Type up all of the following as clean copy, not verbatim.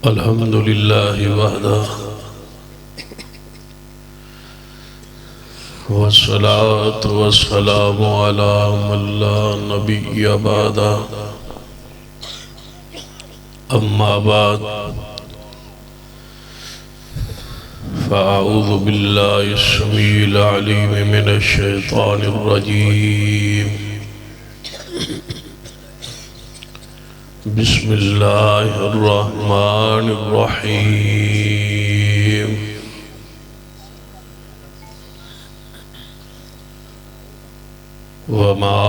الحمد لله وحده والصلاة والسلام على من لا نبي بعده أما بعد فأعوذ بالله السميع العليم من الشيطان الرجيم بسم الله الرحمن الرحيم وما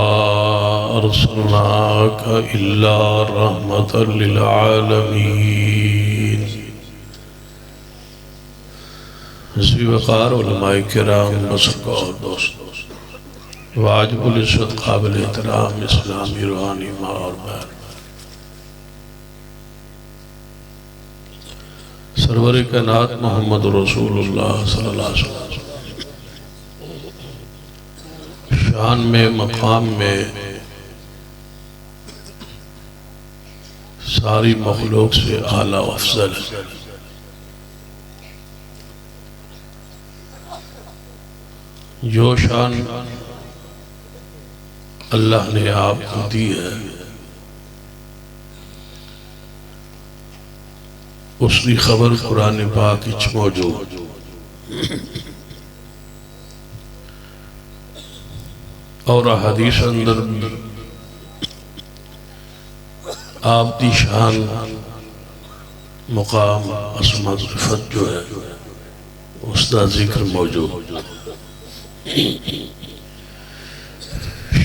أرسلناك إلا رحمة للعالمين حضرت وقار علماء کرام بزرگان دوست واجب العزت قابل احترام اسلامی روحانی ماں اور بہن سرور کائنات محمد رسول اللہ صلی اللہ علیہ وسلم شان میں مقام میں ساری مخلوق سے اعلیٰ و افضل ہے۔ جو شان اللہ نے آپ کو دی ہے اس کی خبر قرآن پاک اچ موجود اور حدیث اندر آپ دی شان مقام عظمت رفت جو ہے اس کا ذکر موجود۔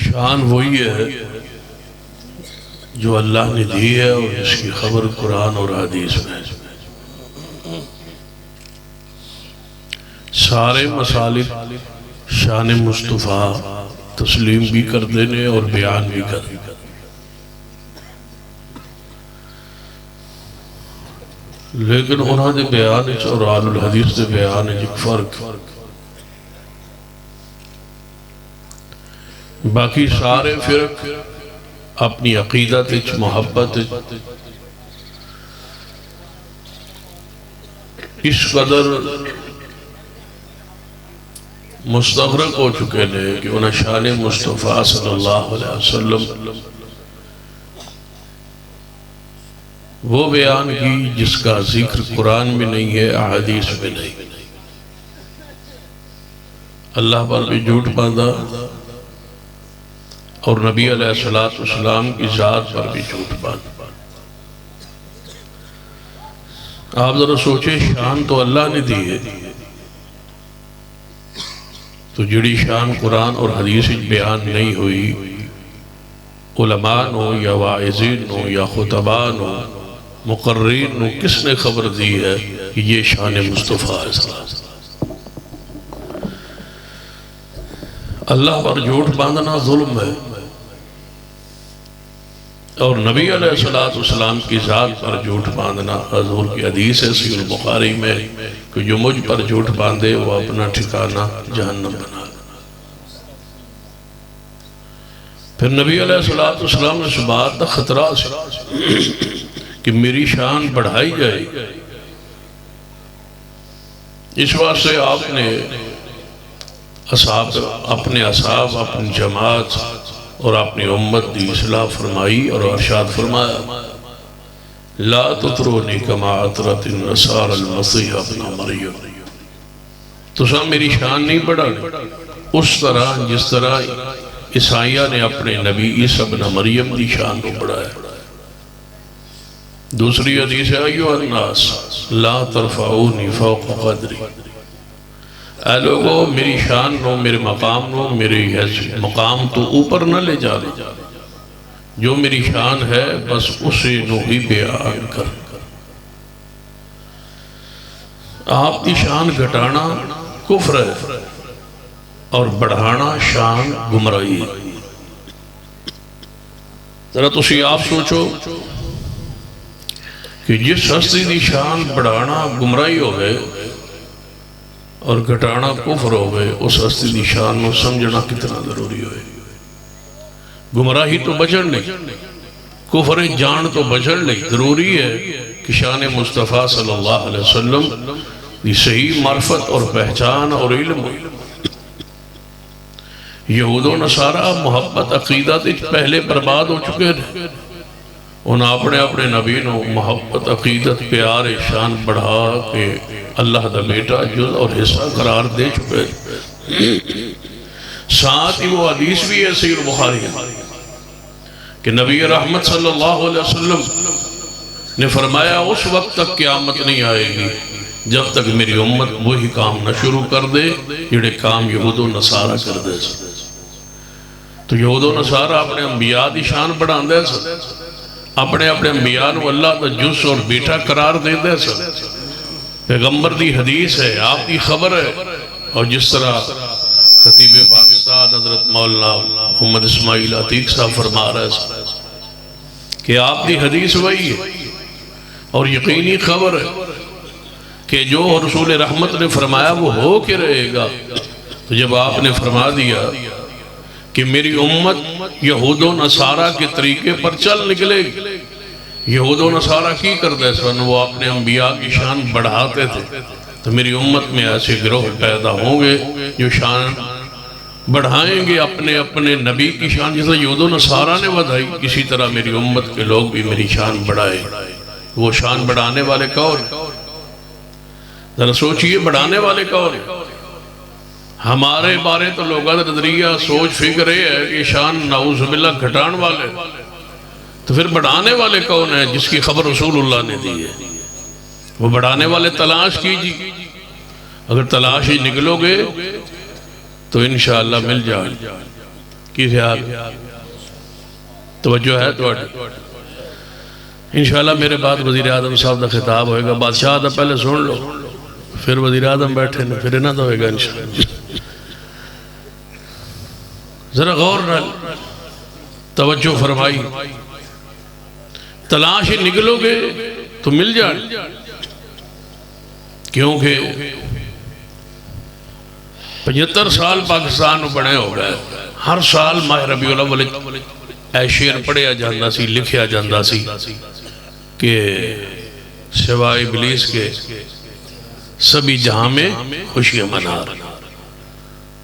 شان وہی ہے جو اللہ نے دی ہے اور اس کی خبر قرآن اور حدیث میں ہے۔ سارے مسالک شان مصطفیٰ تسلیم بھی کر دینے اور بیان بھی کر دینے، لیکن انہوں نے بیان اور آل الحدیث نے بیان ایک فرق۔ باقی سارے فرق اپنی عقیدت محبت اس قدر مستغرق ہو چکے ہیں کہ انہیں شان مصطفیٰ صلی اللہ علیہ وسلم وہ بیان کی جس کا ذکر قرآن میں نہیں ہے، احادیث میں نہیں۔ اللہ پر بھی جھوٹ باندھا اور نبی علیہ السلام کی ذات پر بھی جھوٹ باندھا۔ آپ ذرا سوچیں، شان تو اللہ نے دی ہے، تو جڑی شان قرآن اور حدیث بیان نہیں ہوئی، علماء ہو یا واعظین ہو یا خطبان ہو مقررین ہو، کس نے خبر دی ہے کہ یہ شان مصطفیٰ ہے؟ اللہ پر جھوٹ باندھنا ظلم ہے، اور نبی علیہ السلام کی ذات پر جھوٹ باندھنا، حضور کی حدیث ہے صحیح البخاری میں کہ جو مجھ پر جھوٹ باندھے وہ اپنا ٹھکانہ جہنم بنا۔ پھر نبی علیہ السلام نے اس بات کا خطرہ سے کہ میری شان بڑھائی جائے، اس واسطے آپ نے اپنے اصحاب، اپنی جماعت اور اپنی امت دی اصلاح فرمائی اور ارشاد فرمایا، لا تطرونی کما اطرت النصارى المسیح ابن مریم، تو سب میری شان نہیں بڑھا اس طرح جس طرح عیسائیہ نے اپنے نبی عیسیٰ ابن مریم دی شان کو بڑھایا۔ دوسری حدیث ہے، ایوہ الناس لا ترفعونی فوق قدری، اے لوگو میری شان نو، میرے مقام نو، میرے مقام تو اوپر نہ لے جا لے، جو میری شان ہے بس اسے نو ہی بیان کر۔ آپ کی شان گھٹانا کفر ہے اور بڑھانا شان گمراہی ہے۔ ذرا تسی آپ سوچو کہ جس ہستی دی شان بڑھانا گمراہی ہو گئے اور گھٹانا کفر ہو گئے، اس ہستی دی شان نو سمجھنا کتنا ضروری ہوئے۔ گمراہی تو بچن نہیں، کفر جان تو بچن نہیں، ضروری ہے کہ شان مصطفیٰ صلی اللہ علیہ وسلم دی صحیح معرفت اور پہچان اور علم یہود و نصارہ محبت عقیدت پہلے برباد ہو چکے ہیں انہاں اپنے اپنے نبی نو محبت عقیدت پیار شان بڑھا کے اللہ دا بیٹا جز اور حصہ قرار دے چکے ہیں ساتھ ہی وہ حدیث بھی ہے صحیح بخاری کہ نبی رحمت صلی اللہ علیہ وسلم نے فرمایا اس وقت تک قیامت نہیں آئے گی جب تک میری امت وہی کام نہ شروع کر دے جڑے کام یہود و نصارہ کر دے تو یہود و نصارہ اپنے انبیاء دی شان بڑھا دے اپنے اپنے انبیاء نو اللہ دا جز اور بیٹا قرار دے دے پیغمبر دی حدیث ہے آپ کی خبر ہے اور جس طرح خطیب پاکستان حضرت مولانا محمد اسماعیل عتیق صاحب فرما رہے ہیں کہ آپ دی حدیث وہی ہے اور یقینی خبر ہے کہ جو رسول رحمت نے فرمایا وہ ہو کے رہے گا تو جب آپ نے فرما دیا کہ میری امت یہود و نصارہ کے طریقے پر چل نکلے گی یہود و نصارہ کی کرتے سن وہ اپنے انبیاء کی شان بڑھاتے تھے تو میری امت میں ایسے گروہ پیدا ہوں گے جو شان بڑھائیں گے اپنے اپنے نبی کی شان جیسا یہود و نصارہ نے بڑھائی اسی طرح میری امت کے لوگ بھی میری شان بڑھائیں وہ شان بڑھانے والے کون ذرا سوچئے بڑھانے والے کون ہمارے بارے تو لوگوں کا نظریہ سوچ فکر ہے کہ شان نعوذ باللہ گھٹان والے تو پھر بڑھانے والے کون ہیں جس کی خبر رسول اللہ نے دی ہے وہ بڑھانے والے تلاش کیجیے اگر تلاش ہی نکلو گے تو انشاءاللہ مل جائے کی خیال توجہ ہے تو انشاءاللہ میرے بعد وزیر اعظم صاحب دا خطاب ہوئے گا بادشاہ دا پہلے سن لو پھر وزیر اعظم بیٹھے نا پھر نہ ہوئے گا انشاءاللہ ذرا غور نہ توجہ فرمائی تلاش ہی نکلو گے تو مل جائے کیونکہ 75 سال پاکستان بنے ہو گئے ہر سال ماہ ربیع الاول اے شعر پڑھیا جاندہ سی لکھیا جاندہ سی کہ سوائے ابلیس کے سبھی جہاں میں خوشیاں منا رہا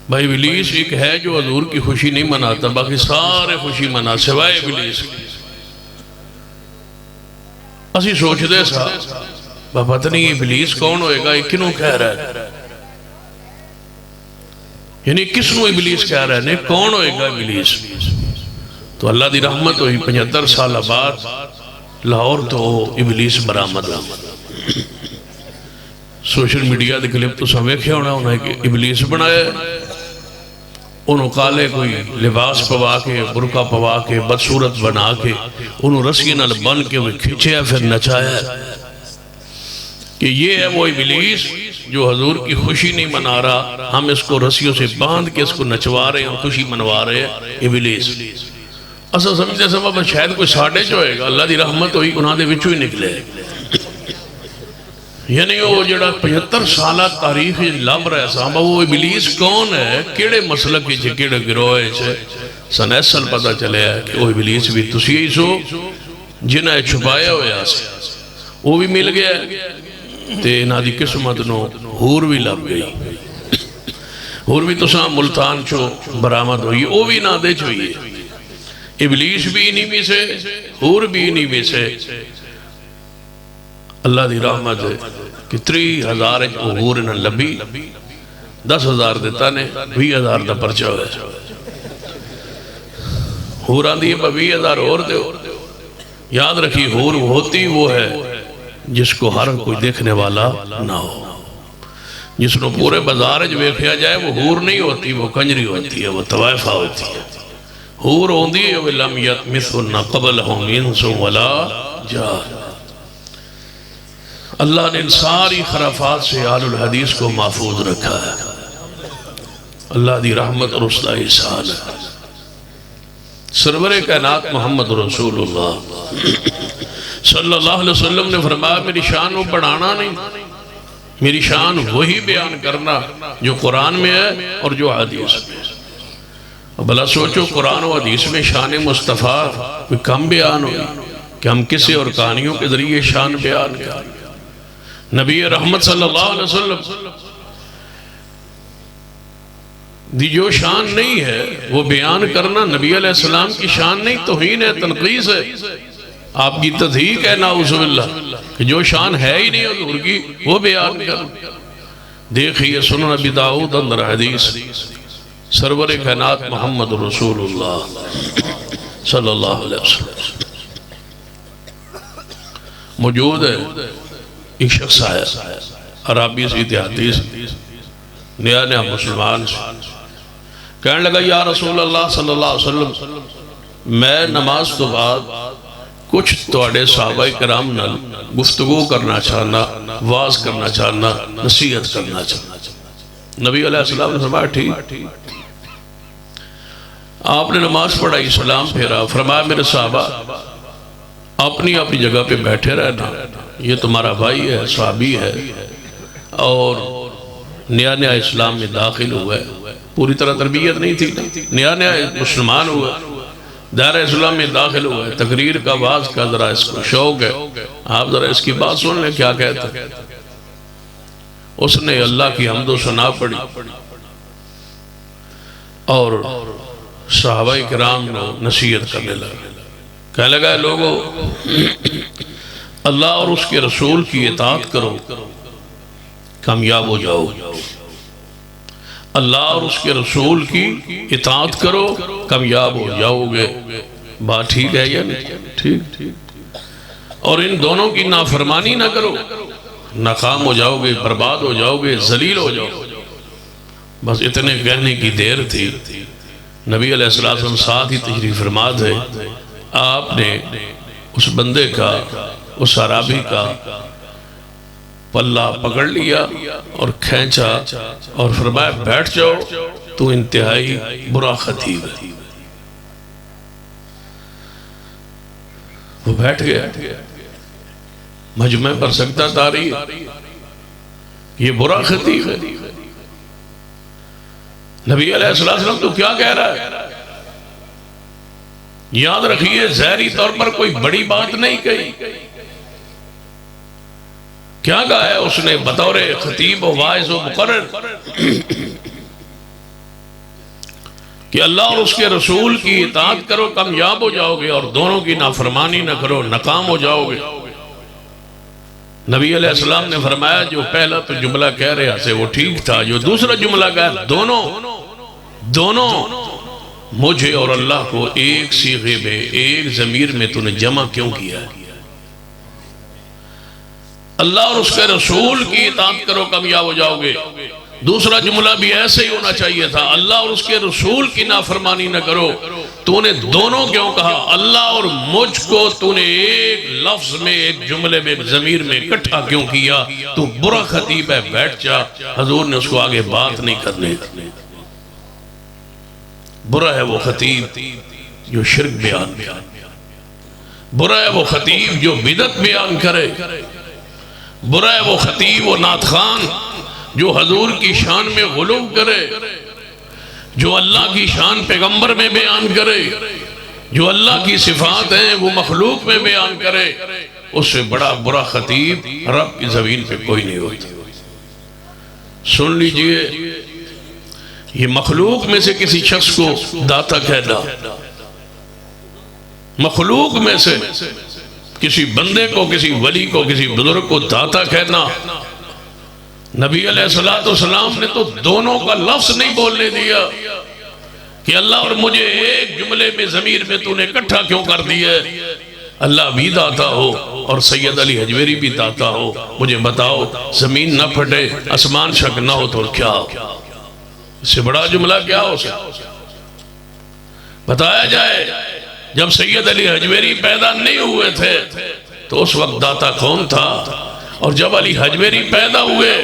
بھائی ابلیس ایک ہے جو حضور کی خوشی نہیں مناتا باقی سارے خوشی منا سوائے ابلیس اسی سوچ دے سا پتہ نہیں ابلیس کون ہوئے گا کنوں کہہ رہا ہے یعنی کس نو ابلیس کہہ رہا ہے کون ہوئے گا ابلیس تو اللہ دی رحمت ہوئی 75 سال بعد لاہور تو ابلیس برآمد سوشل میڈیا دے کلپ تو سمیں کیا ہونا کہ ابلیس بنایا انہوں کالے کوئی لباس پوا کے برقع پوا کے بدصورت بنا کے انہوں رسی نال بن کے وہ کھچے پھر نچایا کہ یہ ہے وہ ابلیس جو حضور کی خوشی نہیں منا رہا ہم اس کو رسیوں سے باندھ کے اس کو نچوا رہے ہیں خوشی منوا رہے ہیں ابلیس اصلا سمجھتے سبب شاید کوئی ساڑھے جو ہوئے گا اللہ دی رحمت ہوئی گناہ دے وچوں ہی نکلے یعنی وہ جڑا 75 سالہ تاریخ لب رہا ہے وہ ابلیس کون ہے کیڑے مسلک کی کیڑے گروہ ہے سن ایسل پتہ چلے ہے کہ وہ ابلیس بھی تسی ہی سو جنہیں چھپایا ہوئے آسے وہ بھی مل گیا تے انہا دی قسمت نو ہور بھی لب گئی ہور بھی تو ساں ملتان چو برآمد ہوئی وہ بھی نہ دے چوئیے ابلیس بھی نہیں بھی سے ہور بھی نہیں بھی سے اللہ دی رحمت ہے کہ 30,000 ہور انہاں لبی 10,000 دیتا نے 20,000 دا پرچہ ہوئے ہوران دی 20,000 اور دے یاد رکھی ہور ہوتی وہ ہے جس کو ہر کوئی دیکھنے والا نہ ہو جس کو پورے بازار جو دیکھا جائے وہ ہور نہیں ہوتی وہ کنجری ہوتی ہے وہ طوائفہ ہوتی ہے ہور ہوندی ہے وَلَمْ يَتْمِثُنَّ قَبْلَهُمْ إِنسٌ وَلَا جَانٌ اللہ نے ان ساری خرافات سے آل الحدیث کو محفوظ رکھا ہے اللہ دی رحمت اور اس دا احسان ہے سرور کائنات محمد رسول اللہ صلی اللہ علیہ وسلم نے فرمایا میری شان وہ بڑھانا نہیں میری شان وہی بیان کرنا جو قرآن میں ہے اور جو حدیث میں ہے بلا سوچو قرآن و حدیث میں شان مصطفیٰ کوئی کم بیان ہوئی کہ ہم کسی اور کہانیوں کے ذریعے شان بیان کریں. نبی رحمت صلی اللہ علیہ وسلم دی جو شان نہیں ہے وہ بیان کرنا نبی علیہ السلام کی شان نہیں، توہین ہے، تنقیص ہے، آپ کی تضحیق ہے نعوذ باللہ کہ جو شان ہے ہی نہیں حضور کی وہ بیان کر. دیکھئے سنن ابی داؤد اندر حدیث سرور کائنات محمد رسول اللہ صلی اللہ علیہ وسلم موجود ہے. ایک شخص آیا عربی سے دیہاتی سے نیا نیا مسلمان سے، کہنے لگا یا رسول اللہ صلی اللہ علیہ وسلم میں نماز تو بعد کچھ توڑے صحابہ کرام نال گفتگو کرنا چاہنا، واز کرنا چاہنا، نصیحت کرنا چاہنا. نبی علیہ السلام نے فرمایا ٹھیک. آپ نے نماز پڑھائی، سلام پھیرا، فرمایا میرے صحابہ اپنی اپنی جگہ پہ بیٹھے رہنا، یہ تمہارا بھائی ہے، صحابی ہے اور نیا نیا اسلام میں داخل ہوا ہے، پوری طرح تربیت نہیں تھی، نیا نیا مسلمان ہوا، دائرہ اسلام میں داخل ہوا ہے، تقریر کا واز کا ذرا اس کو شوق ہے، آپ ذرا اس کی بات سن لیں کیا کہتا ہے. اس نے اللہ کی حمد و ثنا پڑھی اور صحابہ کرام نے نصیحت کرنے لگا. کہنے لگا لوگوں اللہ اور اس کے رسول کی اطاعت کرو کامیاب ہو جاؤ. اللہ اور اس کے رسول کی اطاعت کرو کامیاب ہو جاؤ گے. بات ٹھیک ہے یا نہیں؟ ٹھیک. اور ان دونوں کی نافرمانی نہ کرو، ناکام ہو جاؤ گے، برباد ہو جاؤ گے، ذلیل ہو جاؤ گے. بس اتنے کہنے کی دیر تھی. نبی علیہ السلام ساتھ ہی تشریف فرما تھے. آپ نے اس بندے کا، اس عربی کا پلہ پکڑ لیا اور کھینچا اور فرمایا بیٹھ جاؤ، تو انتہائی برا خطیب ہے. وہ بیٹھ گیا. مجمع پر سکتہ تاری، یہ برا خطیب ہے. نبی علیہ السلام تو کیا کہہ رہا ہے؟ یاد رکھیے ظاہری طور پر کوئی بڑی بات نہیں کہی. کیا کہا ہے اس نے بطور خطیب و واعظ و مقرر کہ اللہ اور اس کے رسول کی اطاعت کرو کامیاب ہو جاؤ گے، اور دونوں کی نافرمانی نہ کرو ناکام ہو جاؤ گے. نبی علیہ السلام نے فرمایا جو پہلا تو جملہ کہہ رہے تھے وہ ٹھیک تھا، جو دوسرا جملہ کہا دونوں مجھے اور اللہ کو ایک صیغے میں، ایک ضمیر میں تو نے جمع کیوں کیا ہے؟ اللہ اور اس کے رسول کی اطاعت کرو کامیاب ہو جاؤ گے. دوسرا جملہ بھی ایسے ہی ہونا چاہیے تھا، اللہ اور اس کے رسول کی نافرمانی نہ کرو. تو نے دونوں کیوں کہا؟ اللہ اور مجھ کو تو نے ایک لفظ میں، ایک جملے میں، ایک ضمیر میں اکٹھا کیوں کیا؟ تو برا خطیب ہے، بیٹھ جا. حضور نے اس کو آگے بات نہیں کرنے. برا ہے وہ خطیب جو شرک بیان، برا ہے وہ خطیب جو بدعت بیان کرے، برا ہے وہ خطیب و نعت خوان جو حضور کی شان میں غلو کرے، جو اللہ کی شان پیغمبر میں بیان کرے، جو اللہ کی صفات ہیں وہ مخلوق میں بیان کرے. اس سے بڑا برا خطیب رب کی زمین پہ کوئی نہیں ہوتا. سن لیجئے، یہ مخلوق میں سے کسی شخص کو داتا کہنا، مخلوق میں سے کسی بندے کو، کسی ولی کو، کسی بزرگ کو داتا کہنا، نبی علیہ السلام نے تو دونوں کا لفظ نہیں بولنے دیا کہ اللہ اور مجھے ایک جملے میں ضمیر میں تو نے اکٹھا کیوں کر دیا ہے؟ اللہ بھی داتا ہو اور سید علی حجویری بھی داتا ہو، مجھے بتاؤ زمین نہ پھٹے، آسمان شک نہ ہو تو کیا ہو؟ اس سے بڑا جملہ کیا ہو سکتا؟ بتایا جائے جب سید علی حجویری پیدا نہیں ہوئے تھے تو اس وقت داتا کون تھا، اور جب علی حجویری پیدا ہوئے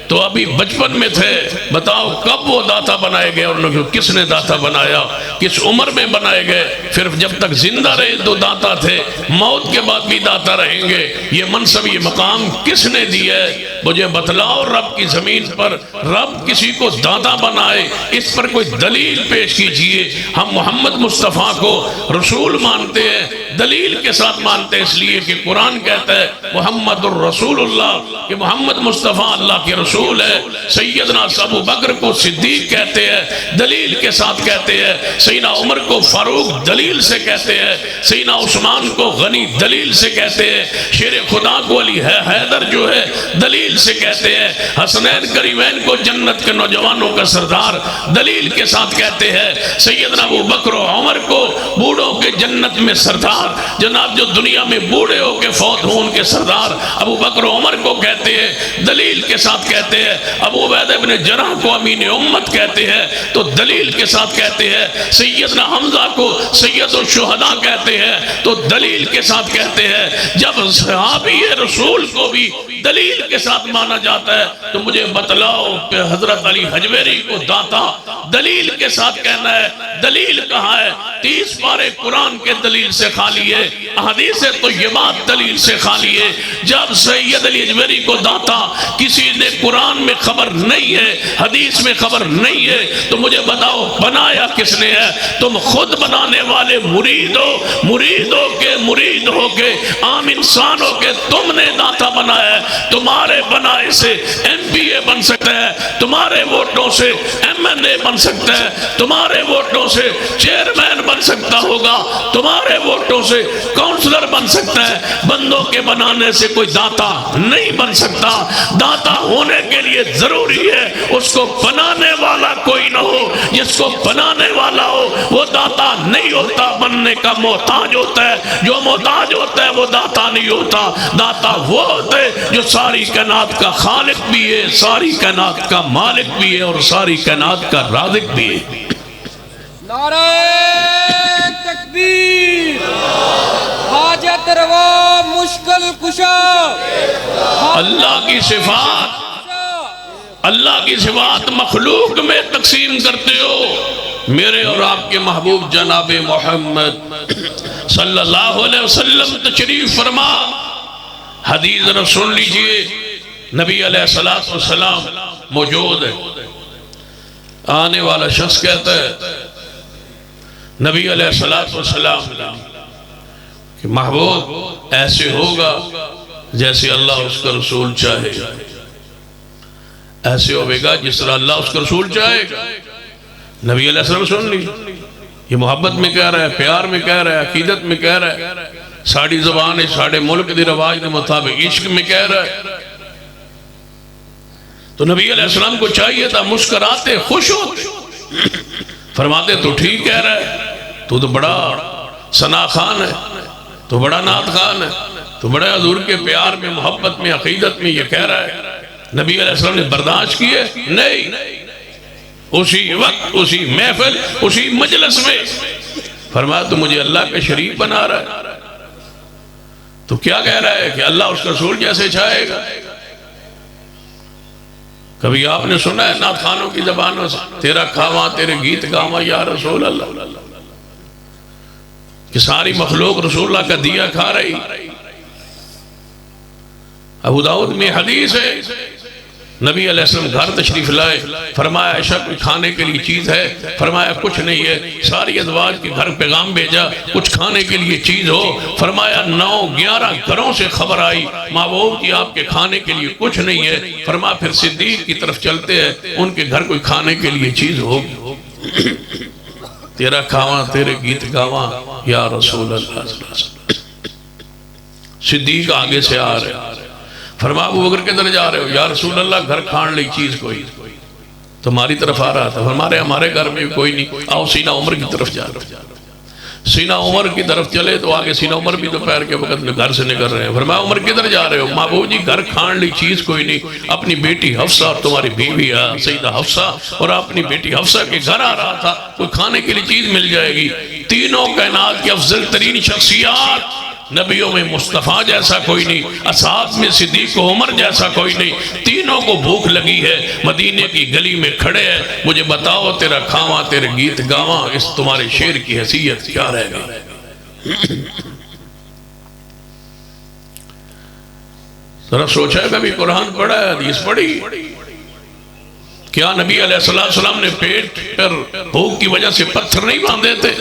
تو ابھی بچپن میں تھے. بتاؤ کب وہ داتا بنائے گئے اور کس نے داتا بنایا، کس عمر میں بنائے گئے؟ پھر جب تک زندہ رہے تو داتا تھے، موت کے بعد بھی داتا رہیں گے. یہ منصب، یہ مقام کس نے دیا ہے؟ مجھے بتلاؤ رب کی زمین پر رب کسی کو داتا بنائے، اس پر کوئی دلیل پیش کیجئے. ہم محمد مصطفیٰ کو رسول مانتے ہیں، دلیل کے ساتھ مانتے ہیں، اس لیے کہ قرآن کہتا ہے محمد الرسول اللہ، کہ محمد مصطفیٰ اللہ کے رسول ہے۔ سیدنا ابو بکر کو صدیق کہتے ہیں، دلیل کے ساتھ کہتے ہیں۔ سیدنا عمر کو فاروق دلیل سے کہتے ہیں، سیدنا عثمان کو غنی دلیل سے کہتے ہیں، شیر خدا کو علی حیدر جو ہے دلیل سے کہتے ہیں، حسنین کریمین کو جنت کے نوجوانوں کا سردار دلیل کے ساتھ کہتے ہیں، سیدنا ابو بکر و عمر کو بوڑھوں کے جنت میں سردار، جناب جو دنیا میں بوڑھے ہو کے فوت ہوں ان کے سردار ابو بکر و عمر کو کہتے ہیں، دلیل کے ساتھ کہتے ہیں۔ ابو عبیدہ بن جراح کو امین امت کہتے ہیں تو دلیل کے ساتھ کہتے ہیں۔ سیدنا حمزہ کو سید الشہداء کہتے ہیں تو دلیل کے ساتھ کہتے ہیں۔ جب صحابی رسول کو بھی دلیل کے ساتھ مانا جاتا ہے تو مجھے بتلاؤ کہ حضرت علی حجویری کو داتا دلیل کے ساتھ کہنا ہے۔ دلیل کہاں ہے؟ 30 پارے قرآن کے دلیل سے خالی ہے، احادیث طیبات دلیل سے خالی ہے۔ جب سید علی حجویری کو داتا کسی نے قرآن میں خبر نہیں ہے، حدیث میں خبر نہیں ہے تو مجھے بتاؤ بنایا کس نے ہے؟ تم خود بنانے والے مرید ہو، مریدوں کے مرید ہو کے عام انسان ہو کے تم نے داتا بنایا ہے۔ تمہارے بنائے سے MPA بن سکتا ہے، تمہارے ووٹوں سے MNA بن سکتا ہے، تمہارے ووٹوں سے چیئرمین بن سکتا ہوگا، تمہارے ووٹوں سے کونسلر بن سکتا ہے۔ بندوں کے بنانے سے کوئی داتا نہیں بن سکتا۔ داتا ہونے کے لیے ضروری ہے اس کو بنانے والا کوئی نہ ہو۔ جس کو بنانے والا ہو وہ داتا نہیں ہوتا، بننے کا محتاج ہوتا ہے۔ جو محتاج ہوتا ہے وہ داتا نہیں ہوتا۔ داتا وہ ہوتا ہے جو ساری کائنات کا خالق بھی ہے، ساری کائنات کا مالک بھی ہے اور ساری کائنات کا رازق بھی ہے۔ نعرہ تکبیر، حاجت روا مشکل کشا۔ اللہ کی صفات، اللہ کی صفات مخلوق میں تقسیم کرتے ہو۔ میرے اور آپ کے محبوب جناب محمد صلی اللہ علیہ وسلم تشریف فرما، حدیث ذرا سن لیجئے۔ نبی علیہ السلام موجود ہے، آنے والا شخص کہتا ہے نبی علیہ السلام کہ محبوب ایسے ہوگا جیسے اللہ اس کا رسول چاہے، ایسے ہوئے گا جس طرح اللہ اس کا رسول چاہے گا۔ نبی علیہ السلام سن لی، یہ محبت میں کہہ رہا ہے، پیار میں کہہ رہا ہے، عقیدت میں کہہ رہا ہے، ساڑی زبان ہے، ساڑے ملک دی رواج کے مطابق عشق میں کہہ رہا ہے۔ تو نبی علیہ السلام کو چاہیے تھا مسکراتے خوش ہوتے، فرماتے تو ٹھیک کہہ رہا ہے، تو بڑا ثنا خان ہے، تو بڑا نعت خان ہے، تو بڑے حضور کے پیار میں محبت میں عقیدت میں یہ کہہ رہا ہے۔ نبی علیہ السلام نے برداشت کیے؟ نہیں۔ اسی وقت، اسی محفل، اسی مجلس میں فرمایا تو مجھے اللہ کا شریک بنا رہا ہے، تو کیا کہہ رہا ہے کہ اللہ اس کا رسول جیسے چاہے گا۔ کبھی آپ نے سنا ہے نعت خانوں کی زبانوں سے تیرا کھاواں تیرے گیت گاواں یا رسول اللہ، کہ ساری مخلوق رسول اللہ کا دیا کھا رہی۔ ابو داؤد میں حدیث ہے، نبی علیہ السلام گھر تشریف لائے، فرمایا عائشہ کوئی کھانے کے لیے چیز ہے؟ فرمایا کچھ نہیں ہے۔ ساری ازواج کے گھر پیغام بھیجا کچھ کھانے کے لیے چیز ہو؟ فرمایا 9-11 گھروں سے خبر آئی محبوب کی آپ کے کھانے کے لیے کچھ نہیں ہے۔ فرمایا پھر صدیق کی طرف چلتے ہیں، ان کے گھر کوئی کھانے کے لیے چیز ہوگی۔ تیرا کھاواں تیرے گیت گاواں یا رسول اللہ۔ صدیق آگے سے آ رہے، فرمایا ابو بکر کدھر جا رہے ہو؟ یا رسول اللہ گھر کھان لی چیز کوئی، تمہاری طرف آ رہا تھا۔ فرمایا ہمارے گھر میں کوئی نہیں، آؤ سینہ عمر کی طرف جا رہے۔ سینہ عمر کی طرف چلے تو آگے سینہ عمر بھی دوپہر کے وقت میں گھر سے نکل رہے ہیں۔ فرمایا عمر کدھر جا رہے ہو؟ محبوب جی گھر کھان لی چیز کوئی نہیں، اپنی بیٹی حفصہ اور تمہاری بیوی سیدہ حفصہ اور اپنی بیٹی حفصہ کے گھر آ رہا تھا، کوئی کھانے کے لیے چیز مل جائے گی۔ تینوں کائنات کی افضل ترین شخصیات، نبیوں میں مصطفیٰ جیسا کوئی نہیں، اصحاب میں صدیق و عمر جیسا کوئی نہیں، تینوں کو بھوک لگی ہے، مدینے کی گلی میں کھڑے ہیں، مجھے بتاؤ تیرا کھاواں تیرے گیت گاواں اس تمہارے شعر کی حیثیت کیا رہے گا؟ ذرا سوچا ہے کبھی قرآن پڑھا ہے، حدیث پڑھی؟ کیا نبی علیہ السلام نے پیٹ پر بھوک کی وجہ سے پتھر نہیں باندھے تھے؟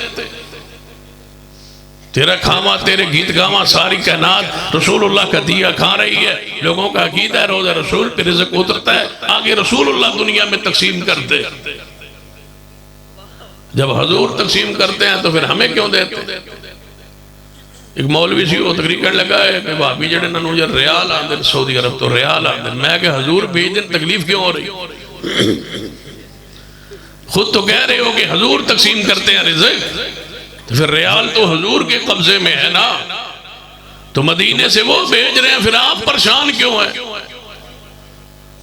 تیرا کھاما تیرے گیت گاما ساری کائنات رسول اللہ کا دیا کھا رہی ہے. لوگوں کا عقیدہ ہے روزہ رسول پہ رزق اترتا ہے, آگے رسول اللہ دنیا میں تقسیم کرتے. جب حضور تقسیم کرتے ہیں تو پھر ہمیں کیوں دیتے؟ ایک مولوی سی وہ تقریر کرنے لگا ہے کہ بھابی جڑے ننو جا ریال آندے سعودی عرب تو ریال آندے. میں کہ حضور بھیج دیں تکلیف کیوں ہو رہی؟ خود تو کہہ رہے ہو کہ حضور تقسیم کرتے ہیں رزق, تو پھر ریال تو حضور کے قبضے میں ہے نا, تو مدینے سے وہ بھیج رہے ہیں, پھر آپ پریشان کیوں ہیں؟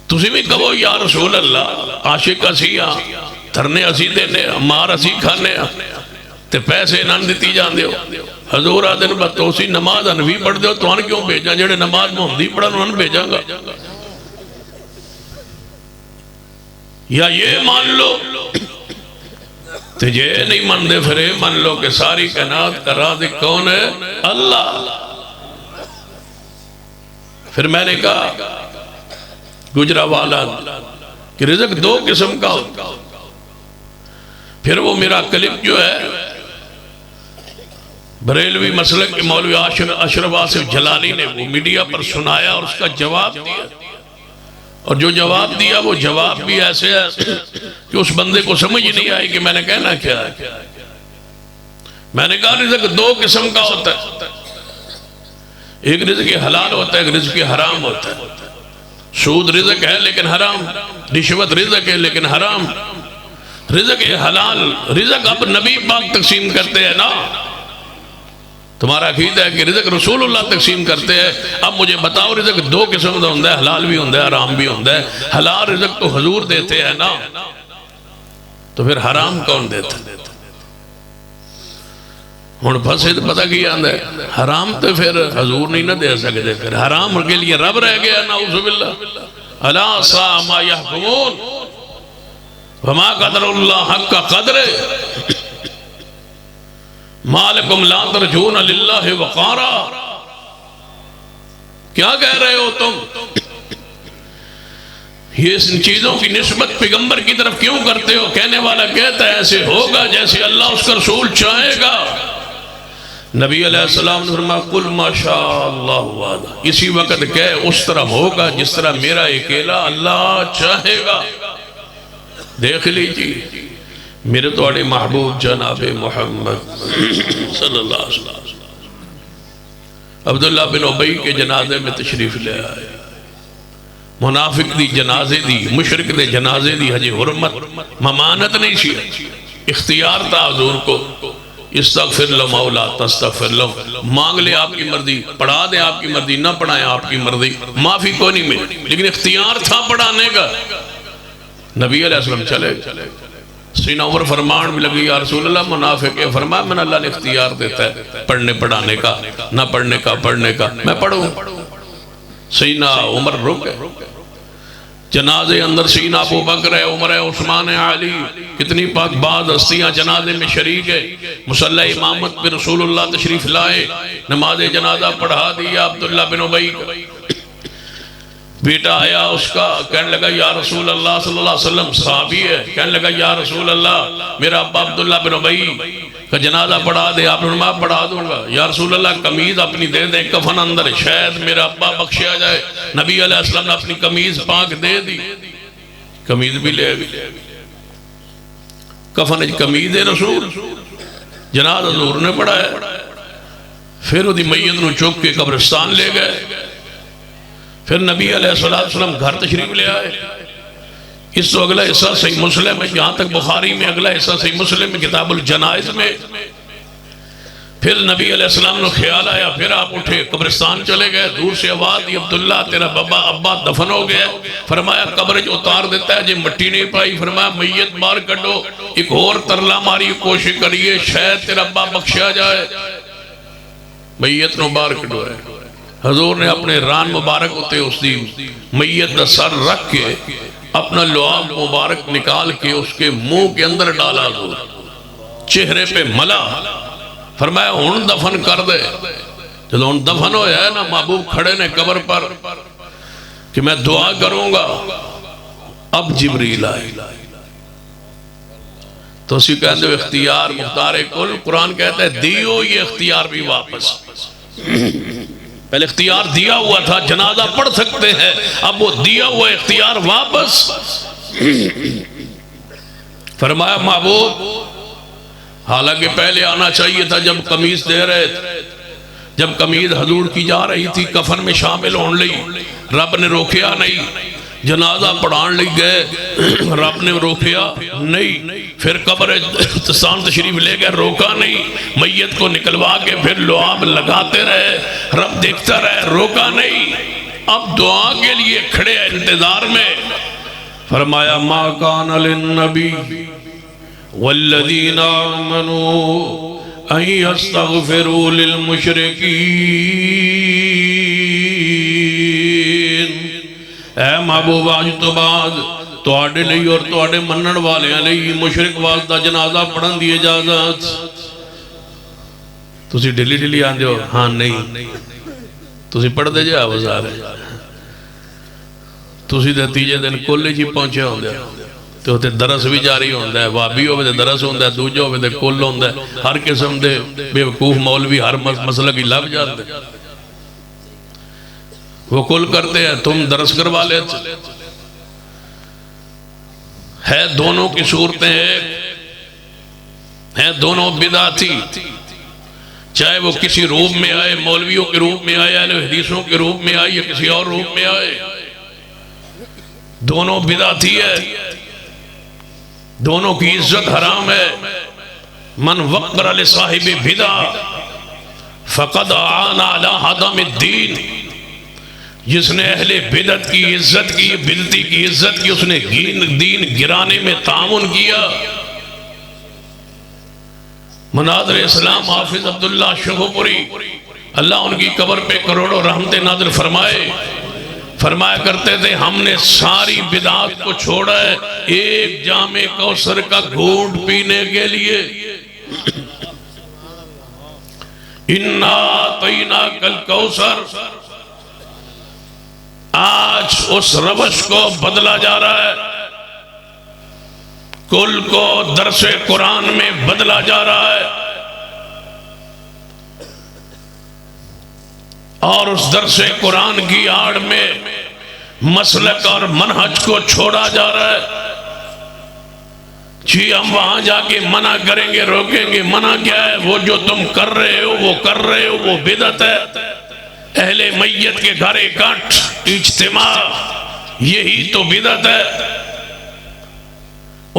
تسی بھی کہو یا رسول اللہ عاشق اسی تھرنے اسی دینے مار اسی کھانے تے پیسے نہ دیتی جان دیو. حضور آدھن بات تو اسی نماز انوی پڑھ دیو تو ان کیوں بھیجا, جڑے نماز محمدی پڑھا انہوں بھیجا گا. یا یہ مان لو تو یہ نہیں مان دے, پھر یہ مان لو کہ ساری کائنات کا رازق کون ہے؟ اللہ. پھر میں نے کہا گجرا والا کہ رزق دو قسم کا ہوتا. پھر وہ میرا کلپ جو ہے بریلوی مسلک کے مولوی اشرف آصف جلالی نے وہ میڈیا پر سنایا اور اس کا جواب دیا, اور جو جواب دیا وہ جواب بھی ایسے ہے کہ اس بندے کو سمجھ نہیں آئی کہ میں نے کہنا کیا ہے. میں نے کہا رزق دو قسم کا ہوتا ہے, ایک رزق حلال ہوتا ہے, ایک رزق حرام ہوتا ہے. سود رزق ہے لیکن حرام, رشوت رزق ہے لیکن حرام. رزق حلال رزق اب نبی پاک تقسیم کرتے ہیں نا, تمہارا عقیدہ ہے کہ رزق رسول اللہ تقسیم کرتے ہیں. اب مجھے بتاؤ رزق دو قسم کا ہوتا ہے, حلال بھی ہوتا ہے حرام بھی ہوتا ہے. حلال رزق تو حضور دیتے ہیں نا, تو پھر حرام کون دیتا ہے؟ ہن پھنسے تو پتہ کی آندا ہے حرام تو پھر حضور نہیں نہ دے سکتے, پھر حرام کے لیے رب رہ گیا. نعوذ باللہ. الا ساء ما يحكمون وما قدر اللہ حق قدر مالکم لا ترجون للہ وقارا. کیا کہہ رہے ہو تم؟ یہ ان چیزوں کی نسبت پیغمبر کی طرف کیوں کرتے ہو؟ کہنے والا کہتا ہے ایسے ہوگا جیسے اللہ اس کا رسول چاہے گا. نبی علیہ السلام نے فرمایا قل ما شاء اللہ وعدا, اسی وقت کہے اس طرح ہوگا جس طرح میرا اکیلا اللہ چاہے گا. دیکھ لیجیے میرے توڑے محبوب جناب محمد صلی اللہ علیہ وسلم عبداللہ بن ابی کے جنازے میں تشریف لے آئے. منافق دی جنازے دی, مشرک دے جنازے دی حجی حرمت ممانت نہیں سی, اختیار تھا حضور کو. استغفر لو مولا تستغفر لو, مانگ لے آپ کی مرضی, پڑھا دے آپ کی مرضی, نہ پڑھائیں آپ کی مرضی, معافی کو نہیں ملی, لیکن اختیار تھا پڑھانے کا. نبی علیہ السلام چلے, سینہ عمر فرمان بھی لگی یا رسول اللہ منافق ہے. فرمایا میں نے اللہ نے اختیار دیتا ہے پڑھنے پڑھانے کا, نہ پڑھنے کا پڑھنے کا, میں پڑھوں. سینہ عمر رک گئے. جنازے اندر سینہ ابو بکر ہے, عمر ہے, عثمان ہے, علی, کتنی پاک بعض ہستیاں جنازے میں شریک ہے. مصلی امامت پہ رسول اللہ تشریف لائے, نماز جنازہ پڑھا دیا. عبداللہ بن ابی بیٹا آیا اس کا, کہنے لگا یا رسول اللہ صلی اللہ علیہ وسلم, صحابی ہے, کہنے لگا یا رسول اللہ میرا ابا عبداللہ بن ابی کا جنازہ پڑھا دے. آپ نے فرمایا پڑھا دوں گا. یا رسول اللہ قمیض اپنی دے دیں کفن اندر, شاید میرا ابا بخشیا جائے. نبی علیہ السلام نے اپنی قمیض پاک دے دی, قمیض بھی لے گئی. کفن قمیض رسول جنازہ حضور نے پڑھایا. پھر وہ دی میت نو چوک کے قبرستان لے گئے. پھر نبی علیہ السلام گھر تشریف لے آئے. اس تو اگلا حصہ صحیح مسلم ہے, جہاں تک بخاری میں اگلا حصہ صحیح مسلم میں کتاب الجنائز میں. پھر نبی علیہ السلام نے خیال آیا, پھر آپ اٹھے قبرستان چلے گئے. دور سے آواز دی عبداللہ تیرا بابا ابا دفن ہو گیا. فرمایا قبر جو اتار دیتا ہے جی مٹی نہیں پائی. فرمایا میت باہر کڈو, ایک اور ترلا ماری کوشش کریے شاید تیرا ابا بخشا جائے. میت نو باہر کڈو ہے. حضور نے اپنے ران مبارک ہوتے اس دی میت دا سر رکھ کے اپنا لعاب مبارک نکال کے اس کے منہ کے اندر ڈالا, حضور چہرے پہ ملا. فرمایا ہن دفن کر دے. جب ہن دفن ہویا ہے نا, محبوب کھڑے نے قبر پر کہ میں دعا کروں گا. اب جبریل آئے تو اسی کہتے ہیں اختیار مختار کل، قرآن کہتا ہے دیو یہ اختیار بھی واپس. پہلے اختیار دیا ہوا تھا جنازہ پڑھ سکتے ہیں، اب وہ دیا ہوا اختیار واپس. فرمایا معبود حالانکہ پہلے آنا چاہیے تھا جب قمیض دے رہے تھے، جب قمیض حضور کی جا رہی تھی کفن میں شامل ہون لی، رب نے روکیا نہیں. جنازہ پڑھان لگ گئے، رب نے روکیا نہیں. پھر قبر احتسام تشریف لے گئے، روکا نہیں. میت کو نکلوا کے پھر لعاب لگاتے رہے، رب دیکھتا رہے، روکا نہیں. اب دعا کے لیے کھڑے انتظار میں. فرمایا ما کان للنبی والذین آمنوا ان یستغفروا للمشرکین. اے محبوب آج تو بعد تواڈے لئی اور تواڈے منن والے لئی مشرک واسطہ جنازہ پڑھن دی اجازت. تسی ڈلی ڈلی آندے ہو؟ ہاں نہیں تسی پڑھ دے جا وزار ہے. تسی دے تیجے دن کل جی پہنچے ہوندے تو ہوتے درس بھی جاری ہوندہ ہے. وابی ہوئے دے درس ہوندہ ہے، دوجہ ہوئے دے کل ہوندہ ہے. ہر قسم دے بے وقوف مولوی ہر مسئلہ کی لب جاتے ہیں. وہ کل کرتے ہیں، تم درس کروا لیتے. ہے دونوں کی صورتیں ہیں دونوں بدعتی، چاہے وہ کسی روپ میں آئے، مولویوں کے روپ میں آئے، اہل حدیثوں کے روپ میں آئے یا کسی اور روپ میں آئے، دونوں بدعتی ہے. دونوں کی عزت حرام ہے. من وقر لصاحب بدع فقد اعان علی ہدم الدین. جس نے اہل بدعت کی عزت کی، بدعتی کی عزت کی، اس نے دین گرانے میں تعاون کیا. مناظر اسلام حافظ عبداللہ شہپوری اللہ ان کی قبر پہ کروڑوں رحمت نازل فرمائے، فرمایا کرتے تھے ہم نے ساری بدعات کو چھوڑا ہے ایک جام کوثر کا گھونٹ پینے کے لیے. انا اعطیناک الکوثر. آج اس روش کو بدلا جا رہا ہے، کل کو درس قرآن میں بدلا جا رہا ہے، اور اس درس قرآن کی آڑ میں مسلک اور منہج کو چھوڑا جا رہا ہے. جی ہم وہاں جا کے منع کریں گے، روکیں گے. منع کیا ہے؟ وہ جو تم کر رہے ہو وہ کر رہے ہو وہ بدعت ہے. اہل میت کے گھر اکٹھ اجتماع یہی تو بدعت ہے.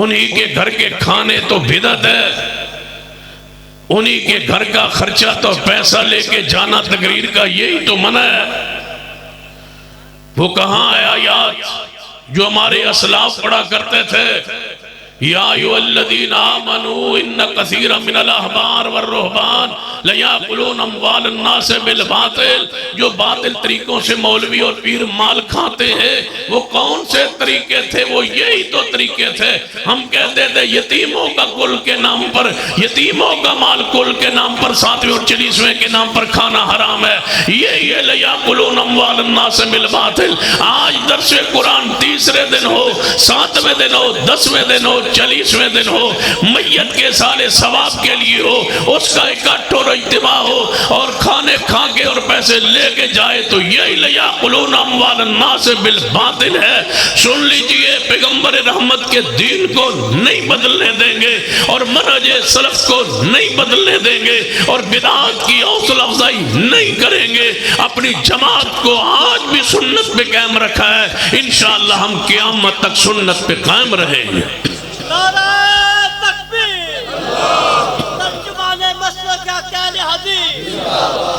انہی کے گھر کے کھانے تو بدعت ہے. انہی کے گھر کا خرچہ تو پیسہ لے کے جانا تقریر کا یہی تو منع ہے. وہ کہاں ہے آیات جو ہمارے اسلاف پڑھا کرتے تھے؟ یا ایھا الذین آمنوا ان کثیرا من الاحبار والرہبان لیاکلون اموال الناس بالباطل. جو باطل طریقوں سے مولوی اور پیر مال کھاتے ہیں وہ کون سے طریقے تھے؟ وہ یہی تو طریقے تھے. ہم کہتے تھے یتیموں کا کل کے نام پر، یتیموں کا مال کل کے نام پر، 7ویں اور 40ویں کے نام پر کھانا حرام ہے. یہی ہے لیاکلون اموال الناس بالباطل. آج درس قرآن تیسرے دن ہو، 7ویں دن ہو، 10ویں دن ہو، 40ویں دن ہو، میت کے سالے ثواب کے لیے ہو، اس کا اکٹھ اور اجتماع ہو اور کھانے کھا کے اور پیسے لے کے جائے تو یہی لیاکلون اموال الناس بالباطل ہے. سن لیجئے پیغمبر رحمت کے دین کو نہیں بدلنے دیں گے اور منہج سلف کو نہیں بدلنے دیں گے اور بدعات کی حوصلہ افزائی نہیں کریں گے. اپنی جماعت کو آج بھی سنت پہ قائم رکھا ہے، انشاءاللہ ہم قیامت تک سنت پہ قائم رہیں گے. نعرہ تکبیر، ترجمان مسلک اہل حدیث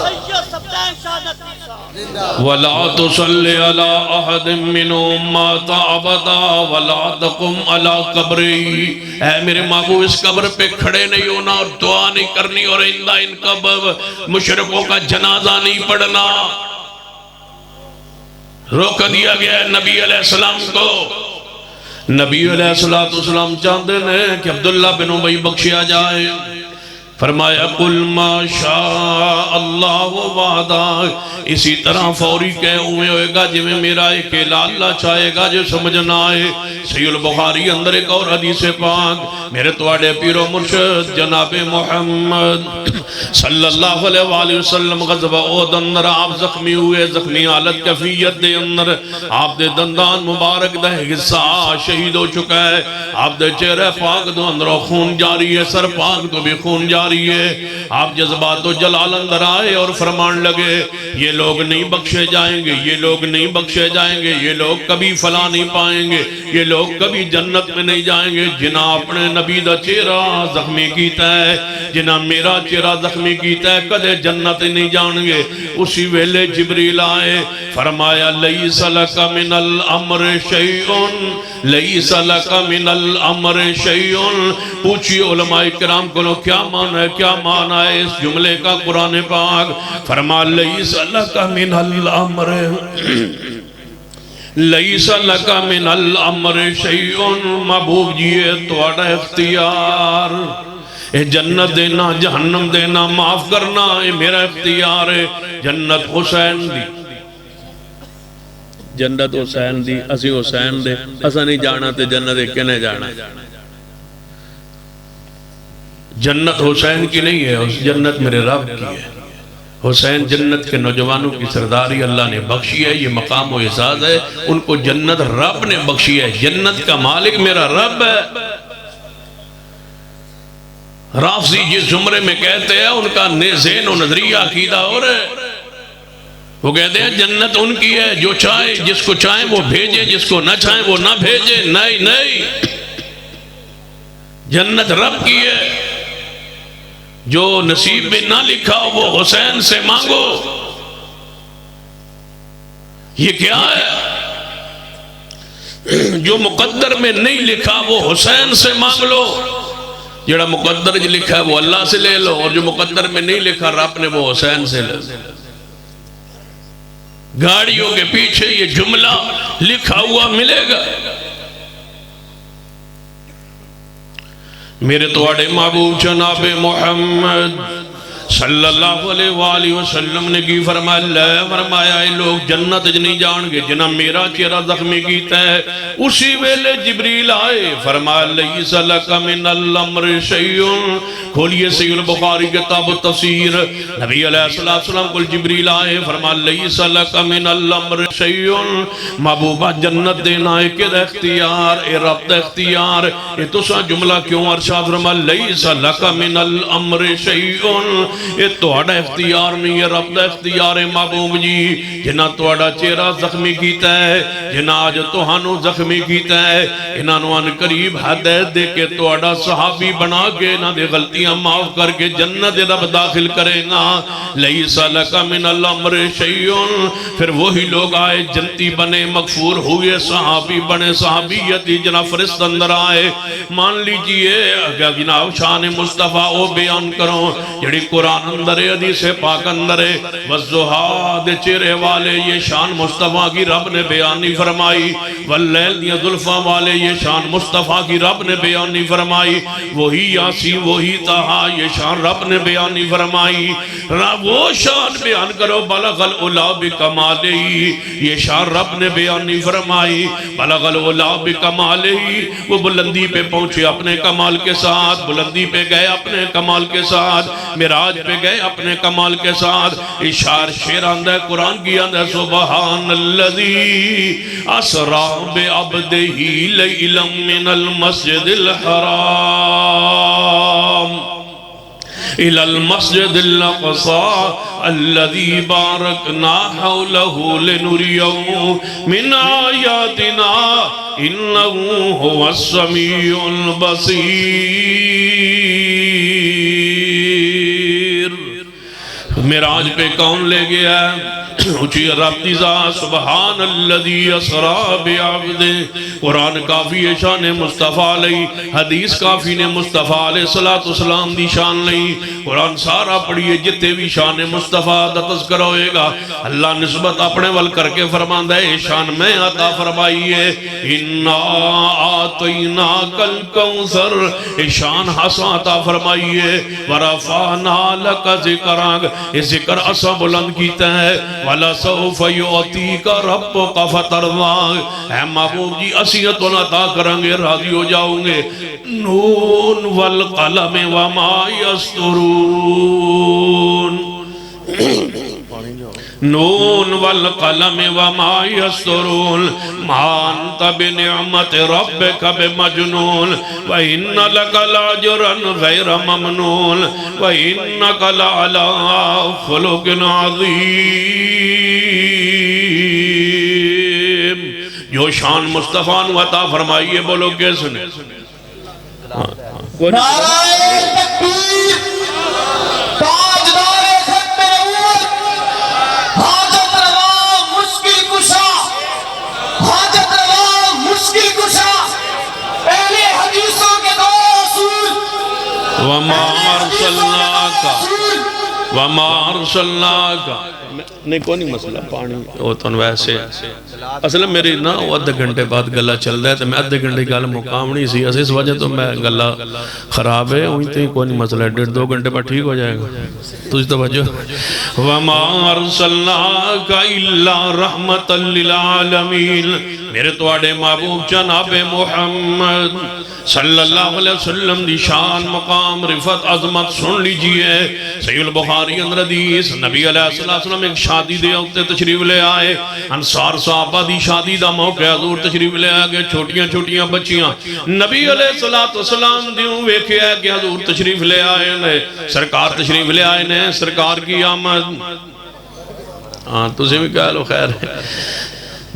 سید سبطین شاہ نصیر. وَلَا تُصَلِّ عَلَىٰ أَحَدٍ مِّنْهُمْ مَاتَ أَبَدًا وَلَا تَقُمْ عَلَىٰ قَبْرِهِ. اے میرے محبوب اس قبر پہ کھڑے نہیں ہونا اور دعا نہیں کرنی اور ان قبر مشرکوں کا جنازہ نہیں پڑھنا. روک دیا گیا ہے نبی علیہ السلام کو. نبی علیہ السلام چاہتے ہیں کہ عبداللہ بن ابی بخشیا جائے. فرمایا قل ما شاء اللہ وعدہ، اسی طرح فوری کہے ہوئے گا جی میں میرا ایک اللہ چاہے گا جو سمجھنا ہے۔ صحیح البخاری اندر ایک اور حدیث پاک، میرے توڑے پیر و مرشد جناب محمد صلی اللہ علیہ وآلہ وسلم غزوہ احد اندر آپ زخمی ہوئے، زخمی حالت کیفیت دے اندر آپ دے دندان مبارک دے حصہ شہید ہو چکا ہے، آپ دے چہرے پاک دو اندر خون جاری ہے، سر پاک دو بھی خون جاری ہے۔ آپ جذبات و جلال اندر آئے اور فرمان لگے یہ لوگ نہیں بخشے جائیں گے، یہ لوگ نہیں بخشے جائیں گے، یہ لوگ کبھی فلاں نہیں پائیں گے، یہ لوگ کبھی جنت میں نہیں جائیں گے جنہاں اپنے نبی دا چہرہ زخمی کیتا ہے، جنہاں میرا چہرہ زخمی کیتا ہے کدے جنت نہیں جان گے۔ اسی ویلے جبریل آئے، فرمایا لیس لک من الامر شیئن، لیس لک من الامر شیئن۔ پوچھی علماء کرام کو کیا معنی ہے، کیا معنی ہے اس جملے کا قرآن پاک؟ فرما لیس لک من الامر، لیس لک من الامر شیئن، محبوب جیے توڑا اختیار، اے جنت دینا جہنم دینا معاف کرنا اے میرا اختیار ہے۔ جنت حسین دی، جنت حسین دی، اسی حسین دے، اسا نہیں جانا تے جنت ایک نہیں جانا۔ جنت حسین کی نہیں ہے، جنت میرے رب کی ہے۔ حسین جنت کے نوجوانوں کی سرداری اللہ نے بخشی ہے، یہ مقام و اعزاز ہے، ان کو جنت رب نے بخشی ہے۔ جنت کا مالک میرا رب ہے۔ رافضی جس زمرے میں کہتے ہیں ان کا ذہن و نظریہ عقیدہ اور ہے، وہ کہتے ہیں جنت ان کی ہے، جو چاہے جس کو چاہیں وہ بھیجے، جس کو نہ چاہیں وہ نہ بھیجے۔ نہیں نہیں، جنت رب کی ہے، جو نصیب میں نہ لکھا وہ حسین سے مانگو۔ یہ کیا ہے؟ جو مقدر میں نہیں لکھا وہ حسین سے مانگ لو، جڑا مقدر جو لکھا ہے وہ اللہ سے لے لو، اور جو مقدر میں نہیں لکھا رب نے وہ حسین سے لے لو۔ گاڑیوں کے پیچھے یہ جملہ لکھا ہوا ملے گا۔ میرے توڑے محبوب جناب محمد صلی اللہ علیہ وآلہ وسلم نے کی فرمایا اے لوگ جنت نہیں جان گے جنہاں میرا چہرہ زخمی کیتا ہے۔ اسی ویلے جبریل آئے، فرمایا لیس لک من الامر شیئن۔ کھولیے صحیح البخاری کتاب التفسیر، نبی علیہ السلام کو جبریل آئے، فرمایا لیس لک من الامر شیئن۔ محبوبہ جنت دینا ہے کہ اختیار، اے رب دا اختیار۔ اے تو سا جملہ کیوں ارشاد فرمایا لیس لک من الامر شیئن، یہ توڑا اختیار نہیں ہے، رب دا اختیار ہے۔ محبوب جی جنہاں توڑا چہرہ زخمی کیتا ہے، جنہاں آج توہانو زخمی کیتا ہے، انہاں ان قریب ہدایت دے کے توڑا صحابی بنا کے نہ دے غلطیاں معاف کر کے جنت رب داخل کرے گا۔ لیس لک من الامر شیئن۔ پھر وہی لوگ آئے جنتی بنے، مغفور ہوئے، صحابی بنے، صحابیتی جناب فرست اندر آئے۔ مان لیجئے اگر جناب شان مصطفیٰ او بیان کرو جڑی قرآن اندر ہے، حدیث پاک اندر ہے، والضحیٰ دے چہرے والے یہ شان مصطفیٰ کی رب نے بیانی فرمائی، واللیل دیا ظلفہ والے یہ شان مصطفیٰ کی رب نے بیانی فرمائی، وہی یاسین وہی طہا یہ شان رب نے بیانی فرمائی۔ وہ شان بیان کرو بلغ العلا بکمالہی، یہ شان رب نے بیانی فرمائی، بلغ العلا بکمالہی۔ وہ بلندی پہ پہنچے اپنے کمال کے ساتھ، بلندی پہ گئے اپنے کمال کے ساتھ، معراج پہ گئے اپنے کمال کے ساتھ۔ اشار شیر اندر قرآن کی اندر سبحان الذی اسرا بعبدہ لیلا من المسجد الحرام الى المسجد الاقصى الذي باركنا حوله لنريه من آياتنا انه هو السميع البصير۔ معراج پہ کون لے گیا؟ اچھی رب دی ذات سبحان الذی اسرا بعبد. قرآن کافی ہے شان مصطفیٰ علیہ، حدیث کافی نے مصطفیٰ علیہ السلام دی شان لئی. قرآن سارا پڑھئے جتے بھی شان مصطفیٰ دا تذکرہ ہوئے گا اللہ نسبت اپنے ول کر کے فرماندہ ہے شان میں عطا فرمائیے. اِنَّا آتَيْنَاكَ الْكَوْثَرَ شان حسن عطا فرمائیے. وَرَفَعْنَا لَكَ ذِكْرَكَ اس ذکر اسا بلند کیتا ہے. وَلَسَوْفَ يُعْطِيكَ رَبُّكَ فَتَرْضَىٰ اے محبوب جی عصیت عطا کریں گے راضی ہو جاؤں گے. نون والقلم وما يسطرون نون والقلم وما يسطرون ما انت بنعمت ربك بمجنون وإن لك لأجرا غير ممنون وإنك لعلى خلق عظيم. جو شان مصطفیٰ نے عطا فرمائیے بولو کیسے نے نعرہ تکبیر تاجدار ختم نبوت حاجت روا مشکل کشا حاجت روا مشکل کشا اہل حدیثوں کے دو اصول وما ارسلناک نہیں کوئی نہیں مسئلہ پانی وہ تو ویسے اصلا میری نا وہ ادھے گھنٹے بعد گلہ چل رہا ہے تو میں ادھے گھنٹے گل مقام نہیں سی اس وجہ تو میں گلہ خراب ہے وہیں تو کوئی نہیں مسئلہ 1.5-2 گھنٹے بعد ٹھیک ہو جائے گا. تجھ توجہ وما ارسلناک الا رحمت للعالمین میرے توڑے محبوب جناب محمد صلی اللہ علیہ وسلم دی شان مقام رفت عظمت سن لیجئے. صحیح البخاری اندر حدیث نبی علیہ السلام ایک شادی دے ہوتے تشریف لے آئے. انصار صحابہ دی شادی دا موقع حضور تشریف لے آگے چھوٹیاں چھوٹیاں بچیاں نبی علیہ السلام دیوں ویکھے ہے کہ حضور تشریف لے آئے نے سرکار تشریف لے آئے نے سرکار کی آمد. ہاں تجھے بھی کہہ لو خیر ہے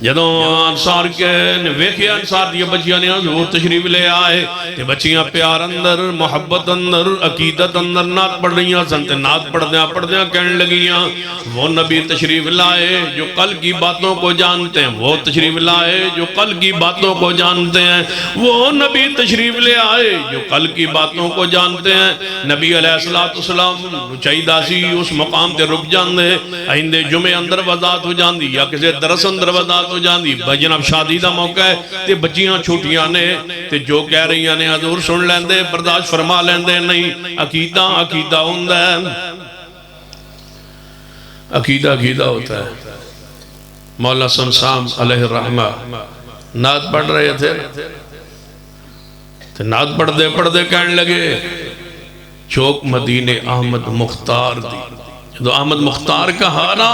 جدوں انصار کے ویکھے انصار دیا بچیاں نے حضور تشریف لے آئے کہ بچیاں پیار اندر محبت اندر عقیدت اندر نعت پڑھ رہیاں سنتے نعت پڑھ دیاں کہنے لگیاں وہ نبی تشریف لائے جو کل کی باتوں کو جانتے ہیں وہ تشریف لائے جو کل کی باتوں کو جانتے ہیں وہ نبی تشریف لے آئے جو کل کی باتوں کو جانتے ہیں. نبی علیہ السلام چاہیدہ سی اس مقام تے رک جاندے آئندے جمعے اندر وضاحت ہو جاندی یا کسی درس اندر وضاحت ہو جاندی. جناب شادی دا موقع ہے تے بچیاں چھوٹیاں نے تے جو کہہ رہی نے حضور سن لیندے برداشت فرما لیندے نہیں. عقیدہ ہوندہ ہے عقیدہ ہوتا ہے. مولا سمسام علیہ الرحمہ نعت پڑھ رہے تھے تے نعت پڑھ دے کہنے لگے چوک مدینے احمد مختار دی. جو احمد مختار کا ہارا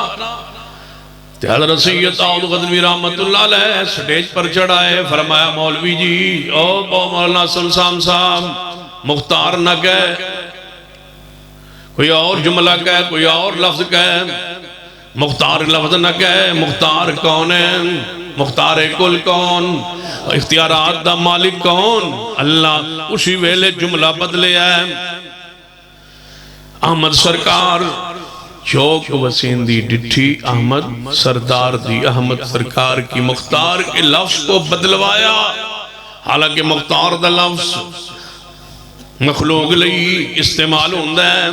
حضرت سید داؤد غزنوی رحمت اللہ علیہ سٹیج پر چڑھائے فرمایا مولوی جی او مولانا سمسام صاحب مختار نہ کہے کوئی اور جملہ کہے کوئی اور لفظ کہے مختار لفظ نہ کہے. مختار کون ہے مختار کل کون اختیارات دا مالک کون اللہ. اسی ویلے جملہ بدلے ہے احمد سرکار چوک وسین دی ڈٹھی احمد سردار دی احمد سرکار کی مختار کے لفظ کو بدلوایا. حالانکہ مختار دا لفظ مخلوق لئی استعمال ہوندہ ہے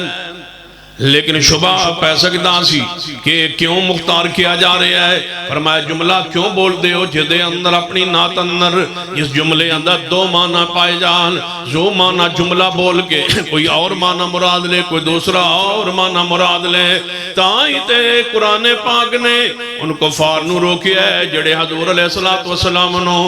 لیکن شبہ پہ سکتا سی کہ کیوں مختار کیا جا رہا ہے. فرمایا جملہ کیوں بول دے ہو جدے اندر اپنی نعت اندر اس جملے اندر دو معنی پائے جان. جو معنی جملہ بول کے کوئی اور معنی مراد لے کوئی دوسرا اور معنی مراد لے. تائی تے قرآن پاک نے ان کو فارنو روکیا ہے جڑے حضور علیہ السلام نو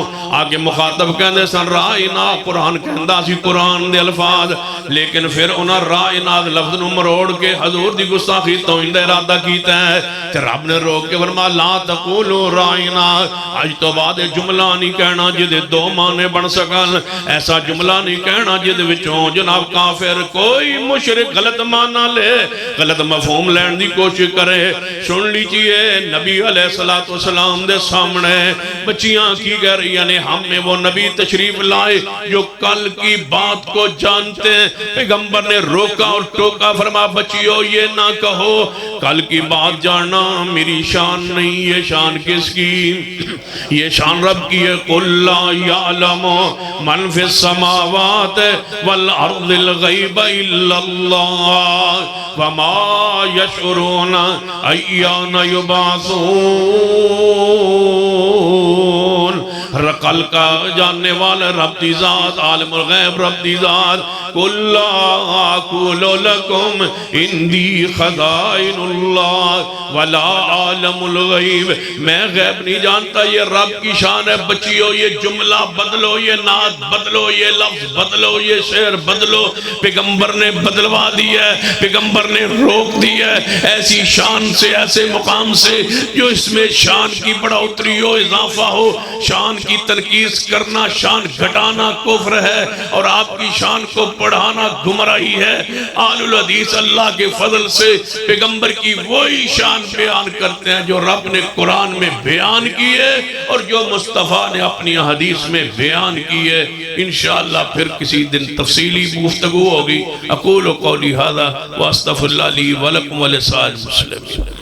آگے مخاطب کہندے سن رائنا قرآن کہندہ سی قرآن دے الفاظ لیکن پھر انہاں رائنا لفظ نو مروڑ کے حضور دی گستاخی توہین دا ارادہ کیتا ہے. کہ رب نے روک کے فرمایا لا تقولو رائنا آج تو بعد جملہ نہیں کہنا جدے دو معنی بن سکن. ایسا جملہ نہیں کہنا جدے وچوں جناب کافر کوئی مشرک غلط معنی لے غلط مفہوم لین دی کوشش کرے. سن لیجئے نبی علیہ السلام دے سامنے بچیاں کی کہہ رہی یعنی ہم میں وہ نبی تشریف لائے جو کل کی بات کو جانتے ہیں. پیغمبر نے روکا اور ٹوکا فرما بچی بچیو یہ نہ کہو کل کی بات جاننا میری شان نہیں، یہ شان کس کی؟ یہ شان رب کی ہے۔ قُلْ لَا يَعْلَمُ مَنْ فِي السَّمَاوَاتِ وَالْأَرْضِ الْغَيْبَ إِلَّا اللَّهُ وَمَا يَشْعُرُونَ أَيَّانَ يُبْعَثُونَ۔ کل کا جاننے والا رب دی ذات، عالم الغیب رب دی ذات۔ قُلْ لَا أَقُولُ لَكُمْ عِنْدِي خَزَائِنُ اللَّهِ وَلَا أَعْلَمُ الْغَيْبَ۔ میں غیب نہیں جانتا، یہ رب کی شان ہے۔ بچیو یہ جملہ بدلو، یہ نعت بدلو، یہ لفظ بدلو، یہ شعر بدلو۔ پیغمبر نے بدلوا دی ہے، پیغمبر نے روک دی ہے ایسی شان سے، ایسے مقام سے جو اس میں شان کی بڑھوتری ہو، اضافہ ہو۔ شان کی تنقیص کرنا، شان گھٹانا کفر ہے، اور آپ کی شان کو بڑھانا گمراہی ہے۔ آل الحدیث اللہ کے فضل سے پیغمبر کی وہی شان بیان کرتے ہیں جو رب نے قرآن میں بیان کی ہے اور جو مصطفیٰ نے اپنی حدیث میں بیان کی ہے۔ انشاءاللہ پھر کسی دن تفصیلی گفتگو ہوگی۔ اقول قولی ھذا واستغفر اللہ لی ولکم ولسائر المسلمین۔